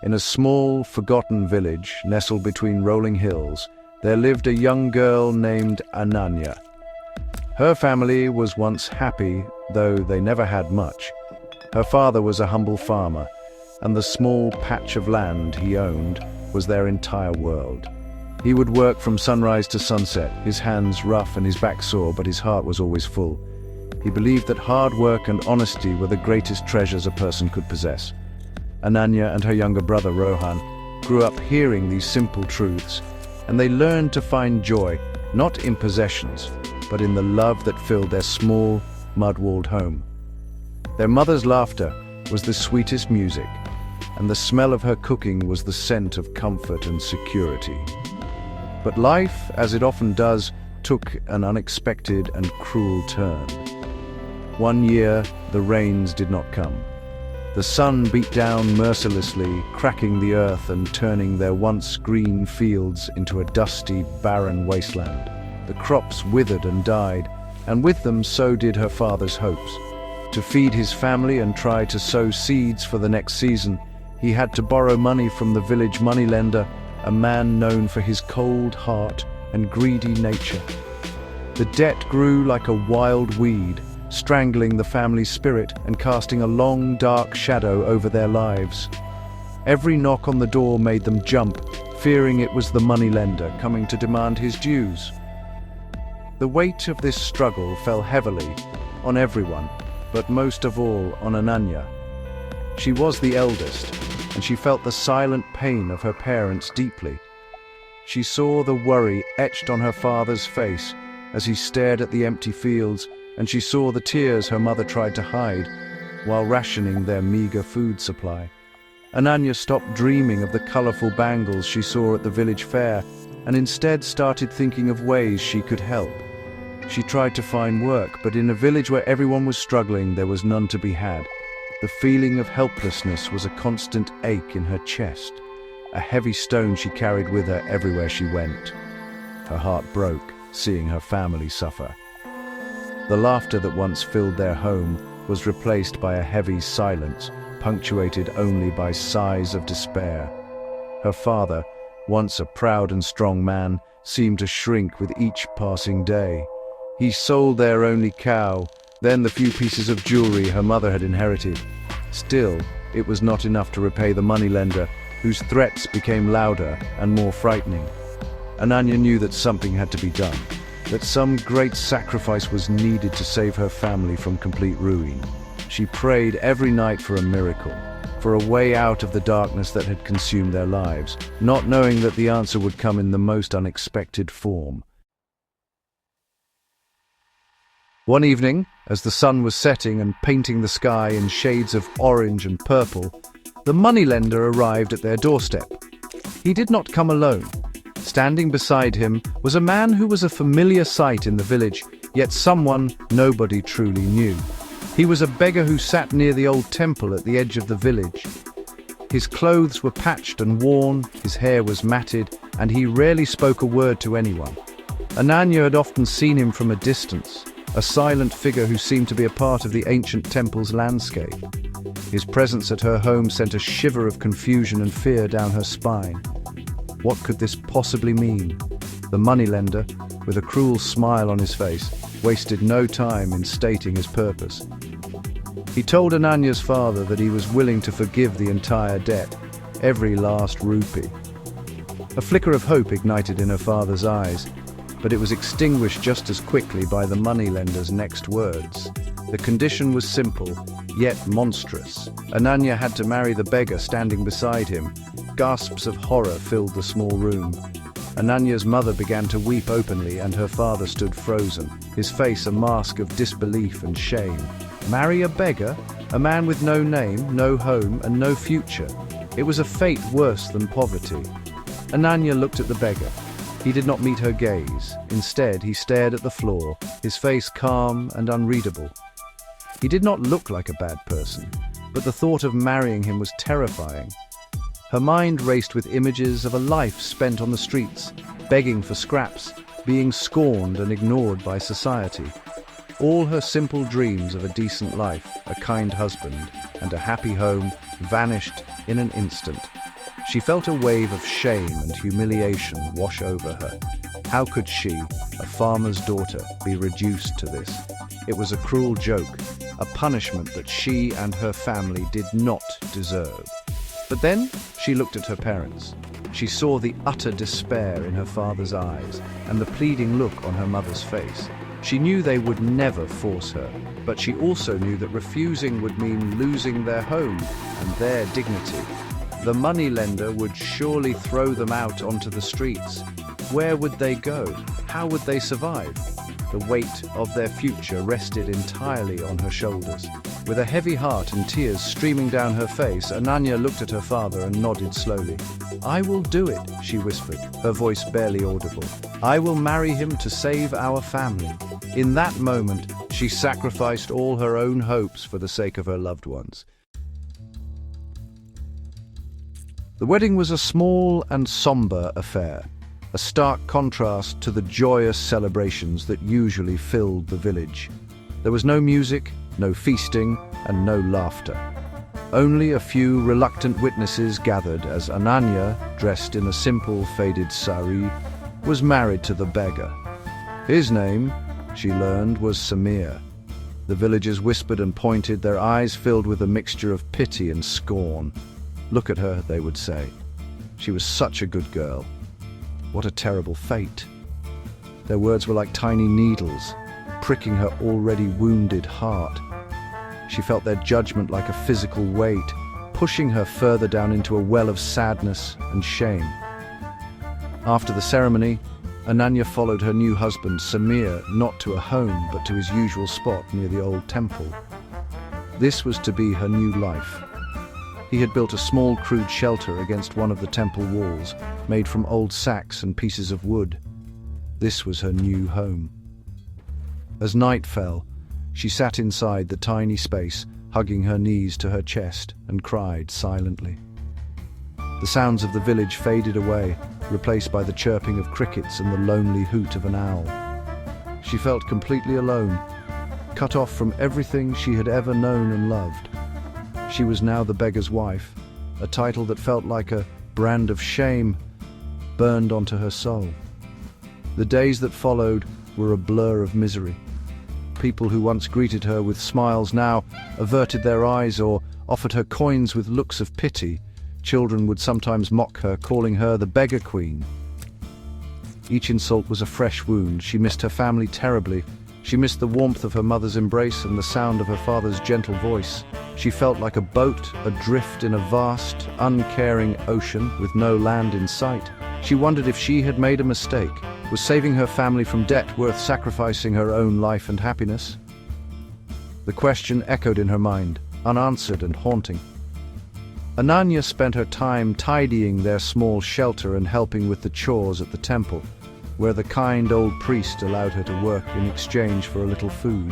In a small, forgotten village nestled between rolling hills, there lived a young girl named Ananya. Her family was once happy, though they never had much. Her father was a humble farmer, and the small patch of land he owned was their entire world. He would work from sunrise to sunset, his hands rough and his back sore, but his heart was always full. He believed that hard work and honesty were the greatest treasures a person could possess. Ananya and her younger brother Rohan grew up hearing these simple truths, and they learned to find joy, not in possessions, but in the love that filled their small, mud-walled home. Their mother's laughter was the sweetest music, and the smell of her cooking was the scent of comfort and security. But life, as it often does, took an unexpected and cruel turn. One year, the rains did not come. The sun beat down mercilessly, cracking the earth and turning their once green fields into a dusty, barren wasteland. The crops withered and died, and with them so did her father's hopes. To feed his family and try to sow seeds for the next season, he had to borrow money from the village moneylender, a man known for his cold heart and greedy nature. The debt grew like a wild weed, strangling the family's spirit and casting a long, dark shadow over their lives. Every knock on the door made them jump, fearing it was the moneylender coming to demand his dues. The weight of this struggle fell heavily on everyone, but most of all on Ananya. She was the eldest, and she felt the silent pain of her parents deeply. She saw the worry etched on her father's face as he stared at the empty fields, and she saw the tears her mother tried to hide while rationing their meager food supply. Ananya stopped dreaming of the colorful bangles she saw at the village fair and instead started thinking of ways she could help. She tried to find work, but in a village where everyone was struggling, there was none to be had. The feeling of helplessness was a constant ache in her chest, a heavy stone she carried with her everywhere she went. Her heart broke, seeing her family suffer. The laughter that once filled their home was replaced by a heavy silence, punctuated only by sighs of despair. Her father, once a proud and strong man, seemed to shrink with each passing day. He sold their only cow, then the few pieces of jewelry her mother had inherited. Still, it was not enough to repay the moneylender, whose threats became louder and more frightening. Ananya knew that something had to be done, that some great sacrifice was needed to save her family from complete ruin. She prayed every night for a miracle, for a way out of the darkness that had consumed their lives, not knowing that the answer would come in the most unexpected form. One evening, as the sun was setting and painting the sky in shades of orange and purple, the moneylender arrived at their doorstep. He did not come alone. Standing beside him was a man who was a familiar sight in the village, yet someone nobody truly knew. He was a beggar who sat near the old temple at the edge of the village. His clothes were patched and worn, his hair was matted, and he rarely spoke a word to anyone. Ananya had often seen him from a distance, a silent figure who seemed to be a part of the ancient temple's landscape. His presence at her home sent a shiver of confusion and fear down her spine. What could this possibly mean? The moneylender, with a cruel smile on his face, wasted no time in stating his purpose. He told Ananya's father that he was willing to forgive the entire debt, every last rupee. A flicker of hope ignited in her father's eyes, but it was extinguished just as quickly by the moneylender's next words. The condition was simple, yet monstrous. Ananya had to marry the beggar standing beside him. Gasps of horror filled the small room. Ananya's mother began to weep openly, and her father stood frozen, his face a mask of disbelief and shame. Marry a beggar? A man with no name, no home, and no future. It was a fate worse than poverty. Ananya looked at the beggar. He did not meet her gaze. Instead, he stared at the floor, his face calm and unreadable. He did not look like a bad person, but the thought of marrying him was terrifying. Her mind raced with images of a life spent on the streets, begging for scraps, being scorned and ignored by society. All her simple dreams of a decent life, a kind husband, and a happy home vanished in an instant. She felt a wave of shame and humiliation wash over her. How could she, a farmer's daughter, be reduced to this? It was a cruel joke, a punishment that she and her family did not deserve. But then she looked at her parents. She saw the utter despair in her father's eyes and the pleading look on her mother's face. She knew they would never force her, but she also knew that refusing would mean losing their home and their dignity. The moneylender would surely throw them out onto the streets. Where would they go? How would they survive? The weight of their future rested entirely on her shoulders. With a heavy heart and tears streaming down her face, Ananya looked at her father and nodded slowly. "I will do it," she whispered, her voice barely audible. "I will marry him to save our family." In that moment, she sacrificed all her own hopes for the sake of her loved ones. The wedding was a small and somber affair, a stark contrast to the joyous celebrations that usually filled the village. There was no music, no feasting, and no laughter. Only a few reluctant witnesses gathered as Ananya, dressed in a simple faded sari, was married to the beggar. His name, she learned, was Samir. The villagers whispered and pointed, their eyes filled with a mixture of pity and scorn. "Look at her," they would say. "She was such a good girl. What a terrible fate." Their words were like tiny needles, pricking her already wounded heart. She felt their judgment like a physical weight, pushing her further down into a well of sadness and shame. After the ceremony, Ananya followed her new husband, Samir, not to a home, but to his usual spot near the old temple. This was to be her new life. He had built a small crude shelter against one of the temple walls, made from old sacks and pieces of wood. This was her new home. As night fell, she sat inside the tiny space, hugging her knees to her chest, and cried silently. The sounds of the village faded away, replaced by the chirping of crickets and the lonely hoot of an owl. She felt completely alone, cut off from everything she had ever known and loved. She was now the beggar's wife, a title that felt like a brand of shame burned onto her soul. The days that followed were a blur of misery. People who once greeted her with smiles now averted their eyes or offered her coins with looks of pity. Children would sometimes mock her, calling her the beggar queen. Each insult was a fresh wound. She missed her family terribly. She missed the warmth of her mother's embrace and the sound of her father's gentle voice. She felt like a boat adrift in a vast, uncaring ocean with no land in sight. She wondered if she had made a mistake. Was saving her family from debt worth sacrificing her own life and happiness? The question echoed in her mind, unanswered and haunting. Ananya spent her time tidying their small shelter and helping with the chores at the temple, where the kind old priest allowed her to work in exchange for a little food.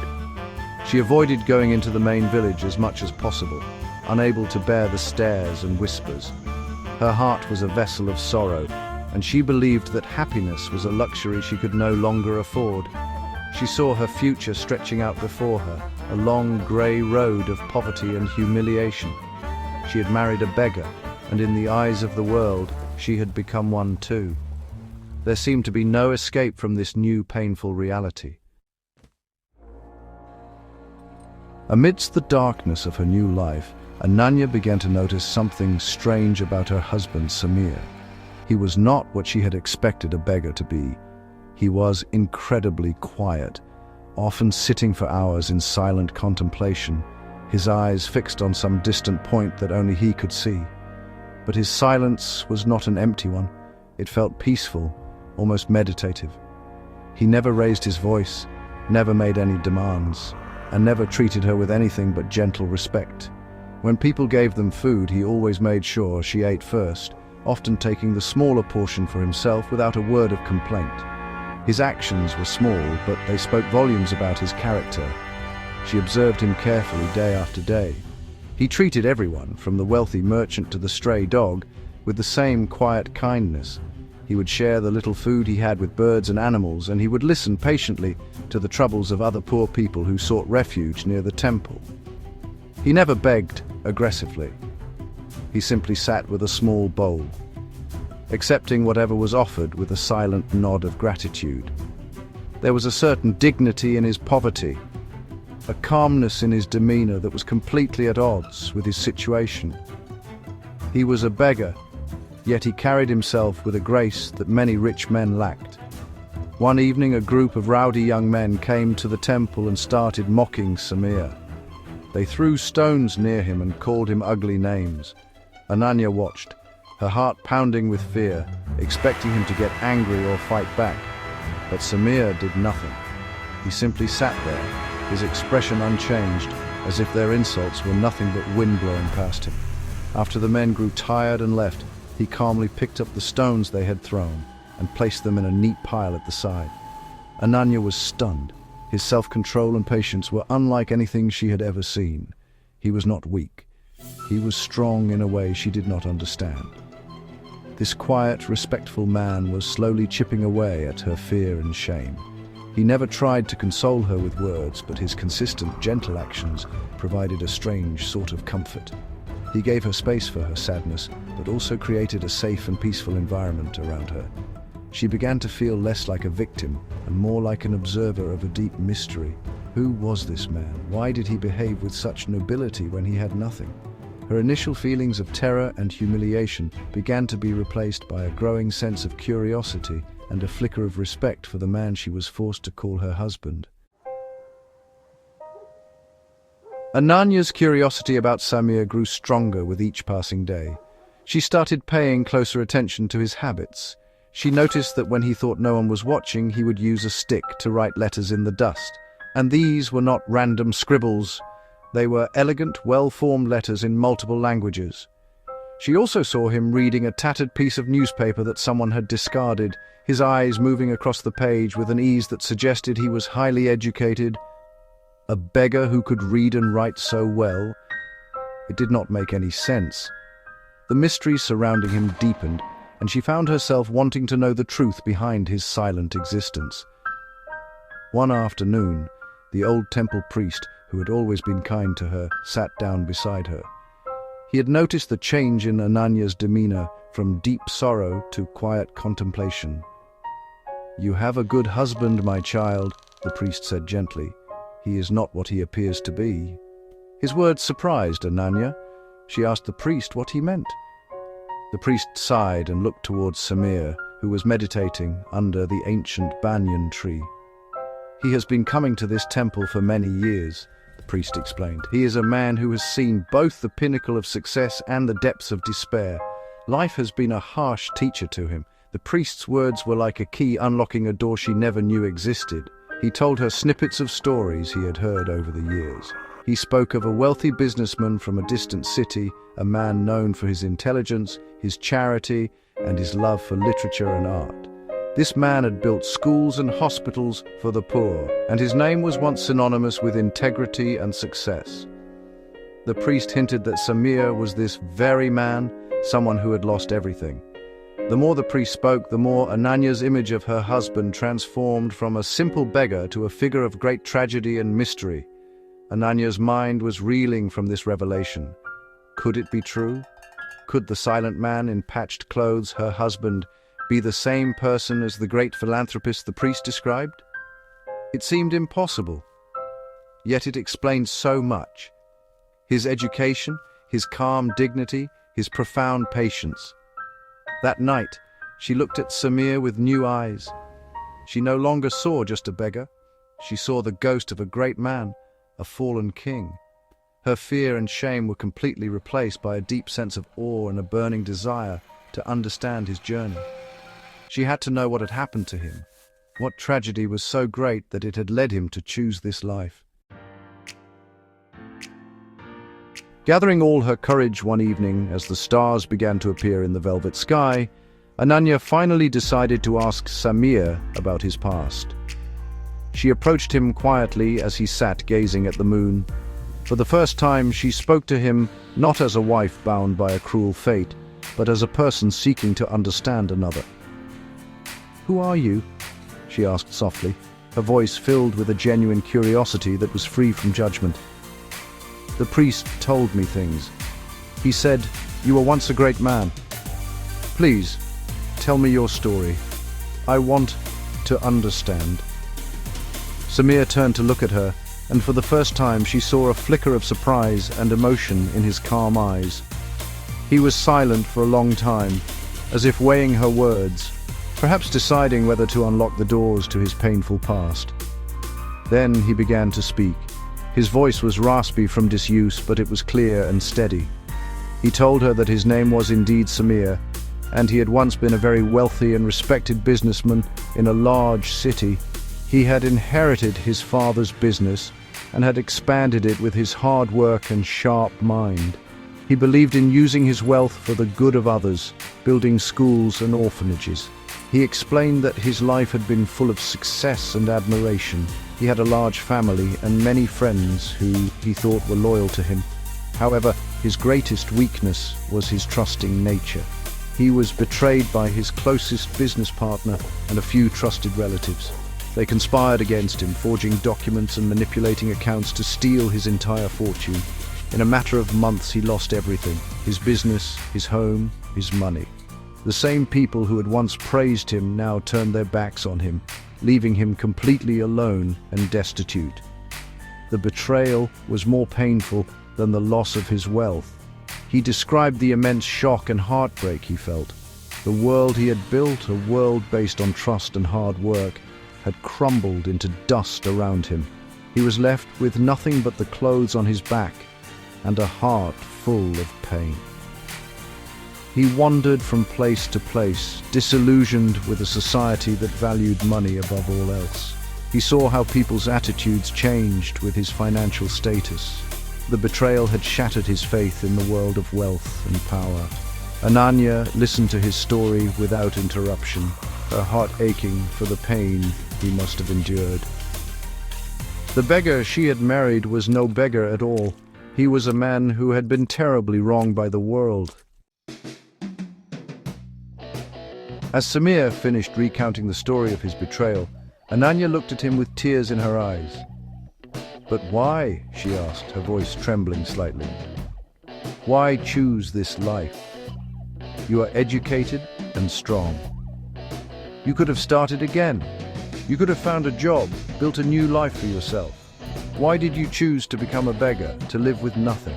She avoided going into the main village as much as possible, unable to bear the stares and whispers. Her heart was a vessel of sorrow, and she believed that happiness was a luxury she could no longer afford. She saw her future stretching out before her, a long grey road of poverty and humiliation. She had married a beggar, and in the eyes of the world, she had become one too. There seemed to be no escape from this new painful reality. Amidst the darkness of her new life, Ananya began to notice something strange about her husband, Samir. He was not what she had expected a beggar to be. He was incredibly quiet, often sitting for hours in silent contemplation, his eyes fixed on some distant point that only he could see. But his silence was not an empty one. It felt peaceful, almost meditative. He never raised his voice, never made any demands, and never treated her with anything but gentle respect. When people gave them food, he always made sure she ate first, often taking the smaller portion for himself without a word of complaint. His actions were small, but they spoke volumes about his character. She observed him carefully day after day. He treated everyone, from the wealthy merchant to the stray dog, with the same quiet kindness. He would share the little food he had with birds and animals, and he would listen patiently to the troubles of other poor people who sought refuge near the temple. He never begged aggressively. He simply sat with a small bowl, accepting whatever was offered with a silent nod of gratitude. There was a certain dignity in his poverty, a calmness in his demeanor that was completely at odds with his situation. He was a beggar, yet he carried himself with a grace that many rich men lacked. One evening, a group of rowdy young men came to the temple and started mocking Samir. They threw stones near him and called him ugly names. Ananya watched, her heart pounding with fear, expecting him to get angry or fight back. But Samir did nothing. He simply sat there, his expression unchanged, as if their insults were nothing but wind blowing past him. After the men grew tired and left, he calmly picked up the stones they had thrown and placed them in a neat pile at the side. Ananya was stunned. His self-control and patience were unlike anything she had ever seen. He was not weak. He was strong in a way she did not understand. This quiet, respectful man was slowly chipping away at her fear and shame. He never tried to console her with words, but his consistent, gentle actions provided a strange sort of comfort. He gave her space for her sadness, but also created a safe and peaceful environment around her. She began to feel less like a victim and more like an observer of a deep mystery. Who was this man? Why did he behave with such nobility when he had nothing? Her initial feelings of terror and humiliation began to be replaced by a growing sense of curiosity and a flicker of respect for the man she was forced to call her husband. Ananya's curiosity about Samir grew stronger with each passing day. She started paying closer attention to his habits. She noticed that when he thought no one was watching, he would use a stick to write letters in the dust. And these were not random scribbles. They were elegant, well-formed letters in multiple languages. She also saw him reading a tattered piece of newspaper that someone had discarded, his eyes moving across the page with an ease that suggested he was highly educated. A beggar who could read and write so well? It did not make any sense. The mystery surrounding him deepened, and she found herself wanting to know the truth behind his silent existence. One afternoon, the old temple priest, who had always been kind to her, sat down beside her. He had noticed the change in Ananya's demeanor from deep sorrow to quiet contemplation. "You have a good husband, my child," the priest said gently. "He is not what he appears to be." His words surprised Ananya. She asked the priest what he meant. The priest sighed and looked towards Samir, who was meditating under the ancient banyan tree. "He has been coming to this temple for many years," the priest explained. "He is a man who has seen both the pinnacle of success and the depths of despair. Life has been a harsh teacher to him." The priest's words were like a key unlocking a door she never knew existed. He told her snippets of stories he had heard over the years. He spoke of a wealthy businessman from a distant city, a man known for his intelligence, his charity, and his love for literature and art. This man had built schools and hospitals for the poor, and his name was once synonymous with integrity and success. The priest hinted that Samir was this very man, someone who had lost everything. The more the priest spoke, the more Ananya's image of her husband transformed from a simple beggar to a figure of great tragedy and mystery. Ananya's mind was reeling from this revelation. Could it be true? Could the silent man in patched clothes, her husband, be the same person as the great philanthropist the priest described? It seemed impossible, yet it explained so much. His education, his calm dignity, his profound patience. That night, she looked at Samir with new eyes. She no longer saw just a beggar. She saw the ghost of a great man, a fallen king. Her fear and shame were completely replaced by a deep sense of awe and a burning desire to understand his journey. She had to know what had happened to him. What tragedy was so great that it had led him to choose this life? Gathering all her courage one evening as the stars began to appear in the velvet sky, Ananya finally decided to ask Samir about his past. She approached him quietly as he sat gazing at the moon. For the first time, she spoke to him not as a wife bound by a cruel fate, but as a person seeking to understand another. "Who are you?" she asked softly, her voice filled with a genuine curiosity that was free from judgment. "The priest told me things. He said You were once a great man. Please, tell me your story. I want to understand." Samir turned to look at her, and for the first time she saw a flicker of surprise and emotion in his calm eyes. He was silent for a long time, as if weighing her words, perhaps deciding whether to unlock the doors to his painful past. Then he began to speak. His voice was raspy from disuse, but it was clear and steady. He told her that his name was indeed Samir, and he had once been a very wealthy and respected businessman in a large city. He had inherited his father's business and had expanded it with his hard work and sharp mind. He believed in using his wealth for the good of others, building schools and orphanages. He explained that his life had been full of success and admiration. He had a large family and many friends who he thought were loyal to him. However, his greatest weakness was his trusting nature. He was betrayed by his closest business partner and a few trusted relatives. They conspired against him, forging documents and manipulating accounts to steal his entire fortune. In a matter of months, he lost everything: his business, his home, his money. The same people who had once praised him now turned their backs on him, leaving him completely alone and destitute. The betrayal was more painful than the loss of his wealth. He described the immense shock and heartbreak he felt. The world he had built, a world based on trust and hard work, had crumbled into dust around him. He was left with nothing but the clothes on his back and a heart full of pain. He wandered from place to place, disillusioned with a society that valued money above all else. He saw how people's attitudes changed with his financial status. The betrayal had shattered his faith in the world of wealth and power. Ananya listened to his story without interruption, her heart aching for the pain he must have endured. The beggar she had married was no beggar at all. He was a man who had been terribly wronged by the world. As Samir finished recounting the story of his betrayal, Ananya looked at him with tears in her eyes. "But why?" she asked, her voice trembling slightly. "Why choose this life? You are educated and strong. You could have started again. You could have found a job, built a new life for yourself. Why did you choose to become a beggar, to live with nothing?"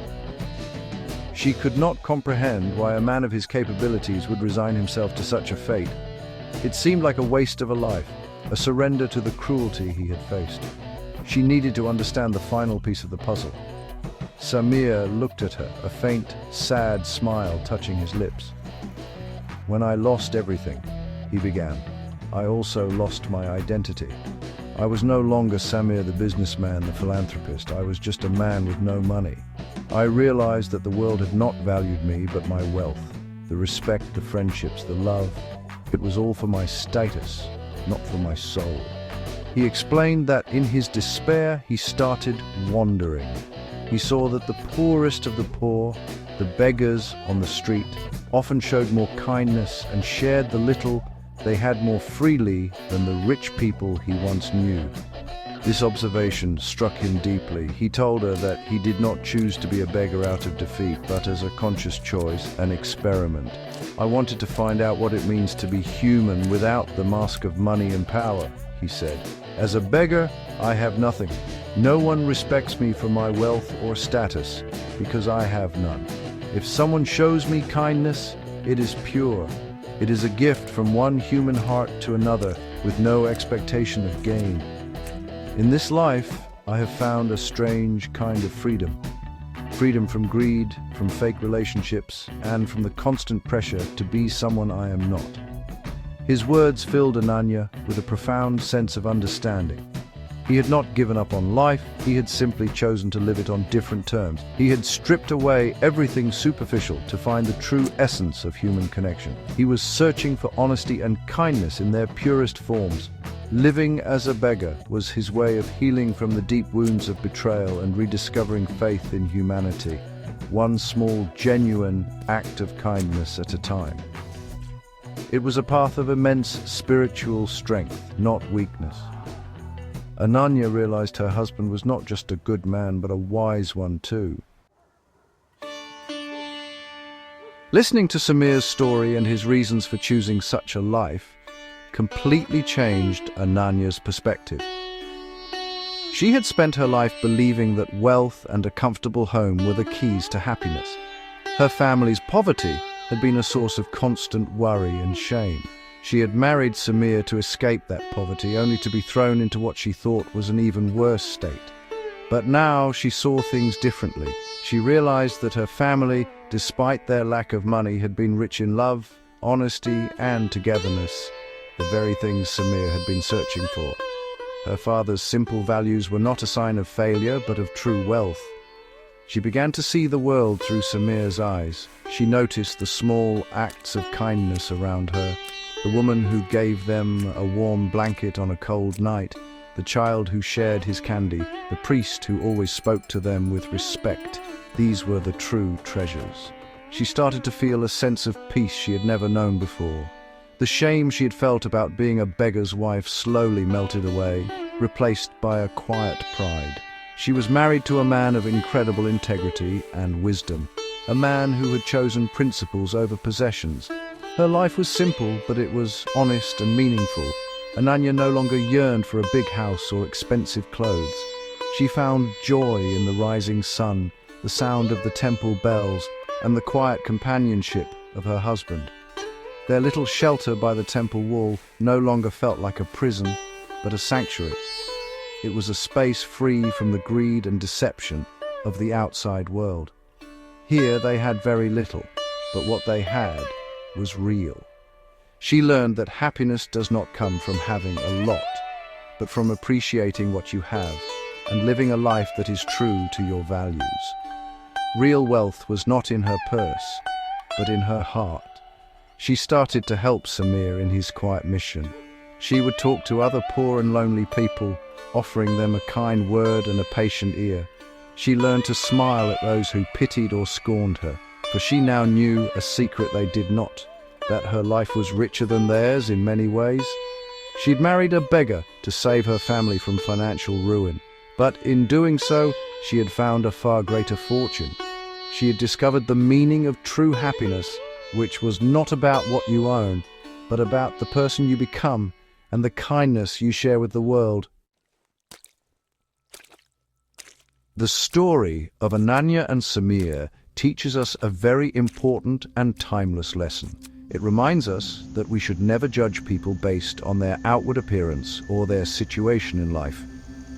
She could not comprehend why a man of his capabilities would resign himself to such a fate. It seemed like a waste of a life, a surrender to the cruelty he had faced. She needed to understand the final piece of the puzzle. Samir looked at her, a faint, sad smile touching his lips. "When I lost everything," he began, "I also lost my identity. I was no longer Samir the businessman, the philanthropist. I was just a man with no money. I realized that the world had not valued me but my wealth, the respect, the friendships, the love. It was all for my status, not for my soul." He explained that in his despair he started wandering. He saw that the poorest of the poor, the beggars on the street, often showed more kindness and shared the little they had more freely than the rich people he once knew. This observation struck him deeply. He told her that he did not choose to be a beggar out of defeat, but as a conscious choice, an experiment. "I wanted to find out what it means to be human without the mask of money and power," he said. "As a beggar, I have nothing. No one respects me for my wealth or status, because I have none. If someone shows me kindness, it is pure. It is a gift from one human heart to another, with no expectation of gain. In this life, I have found a strange kind of freedom. Freedom from greed, from fake relationships, and from the constant pressure to be someone I am not." His words filled Ananya with a profound sense of understanding. He had not given up on life, he had simply chosen to live it on different terms. He had stripped away everything superficial to find the true essence of human connection. He was searching for honesty and kindness in their purest forms. Living as a beggar was his way of healing from the deep wounds of betrayal and rediscovering faith in humanity, one small, genuine act of kindness at a time. It was a path of immense spiritual strength, not weakness. Ananya realized her husband was not just a good man, but a wise one too. Listening to Samir's story and his reasons for choosing such a life completely changed Ananya's perspective. She had spent her life believing that wealth and a comfortable home were the keys to happiness. Her family's poverty had been a source of constant worry and shame. She had married Samir to escape that poverty, only to be thrown into what she thought was an even worse state. But now she saw things differently. She realized that her family, despite their lack of money, had been rich in love, honesty, and togetherness, the very things Samir had been searching for. Her father's simple values were not a sign of failure, but of true wealth. She began to see the world through Samir's eyes. She noticed the small acts of kindness around her, the woman who gave them a warm blanket on a cold night, the child who shared his candy, the priest who always spoke to them with respect. These were the true treasures. She started to feel a sense of peace she had never known before. The shame she had felt about being a beggar's wife slowly melted away, replaced by a quiet pride. She was married to a man of incredible integrity and wisdom, a man who had chosen principles over possessions. Her life was simple, but it was honest and meaningful. Ananya no longer yearned for a big house or expensive clothes. She found joy in the rising sun, the sound of the temple bells, and the quiet companionship of her husband. Their little shelter by the temple wall no longer felt like a prison, but a sanctuary. It was a space free from the greed and deception of the outside world. Here they had very little, but what they had was real. She learned that happiness does not come from having a lot, but from appreciating what you have and living a life that is true to your values. Real wealth was not in her purse, but in her heart. She started to help Samir in his quiet mission. She would talk to other poor and lonely people, offering them a kind word and a patient ear. She learned to smile at those who pitied or scorned her, for she now knew a secret they did not, that her life was richer than theirs in many ways. She'd married a beggar to save her family from financial ruin, but in doing so, she had found a far greater fortune. She had discovered the meaning of true happiness, which was not about what you own, but about the person you become and the kindness you share with the world. The story of Ananya and Samir teaches us a very important and timeless lesson. It reminds us that we should never judge people based on their outward appearance or their situation in life.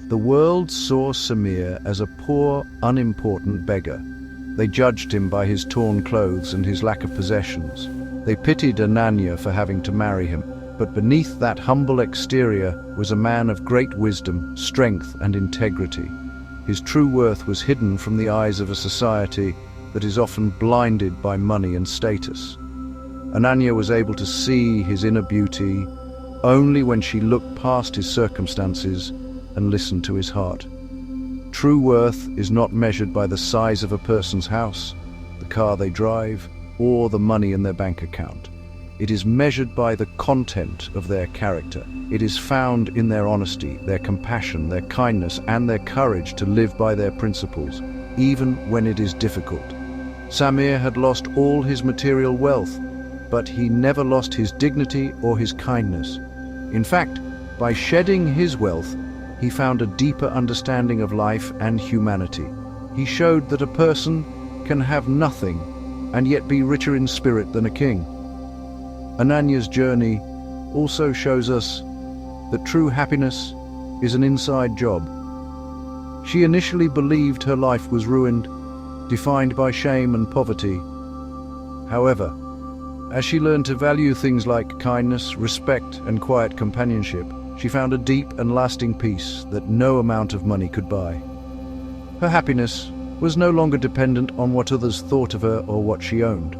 The world saw Samir as a poor, unimportant beggar. They judged him by his torn clothes and his lack of possessions. They pitied Ananya for having to marry him, but beneath that humble exterior was a man of great wisdom, strength, and integrity. His true worth was hidden from the eyes of a society that is often blinded by money and status. Ananya was able to see his inner beauty only when she looked past his circumstances and listened to his heart. True worth is not measured by the size of a person's house, the car they drive, or the money in their bank account. It is measured by the content of their character. It is found in their honesty, their compassion, their kindness, and their courage to live by their principles, even when it is difficult. Samir had lost all his material wealth, but he never lost his dignity or his kindness. In fact, by shedding his wealth, he found a deeper understanding of life and humanity. He showed that a person can have nothing and yet be richer in spirit than a king. Ananya's journey also shows us that true happiness is an inside job. She initially believed her life was ruined, defined by shame and poverty. However, as she learned to value things like kindness, respect, and quiet companionship, she found a deep and lasting peace that no amount of money could buy. Her happiness was no longer dependent on what others thought of her or what she owned.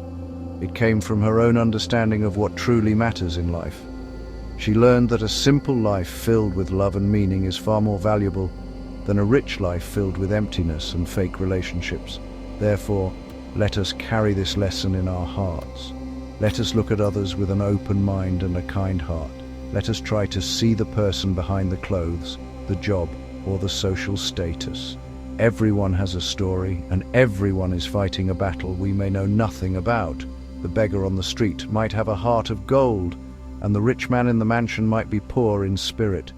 It came from her own understanding of what truly matters in life. She learned that a simple life filled with love and meaning is far more valuable than a rich life filled with emptiness and fake relationships. Therefore, let us carry this lesson in our hearts. Let us look at others with an open mind and a kind heart. Let us try to see the person behind the clothes, the job, or the social status. Everyone has a story, and everyone is fighting a battle we may know nothing about. The beggar on the street might have a heart of gold, and the rich man in the mansion might be poor in spirit.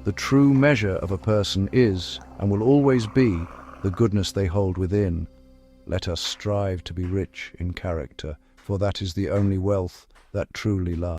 The true measure of a person is, and will always be, the goodness they hold within. Let us strive to be rich in character, for that is the only wealth that truly lasts.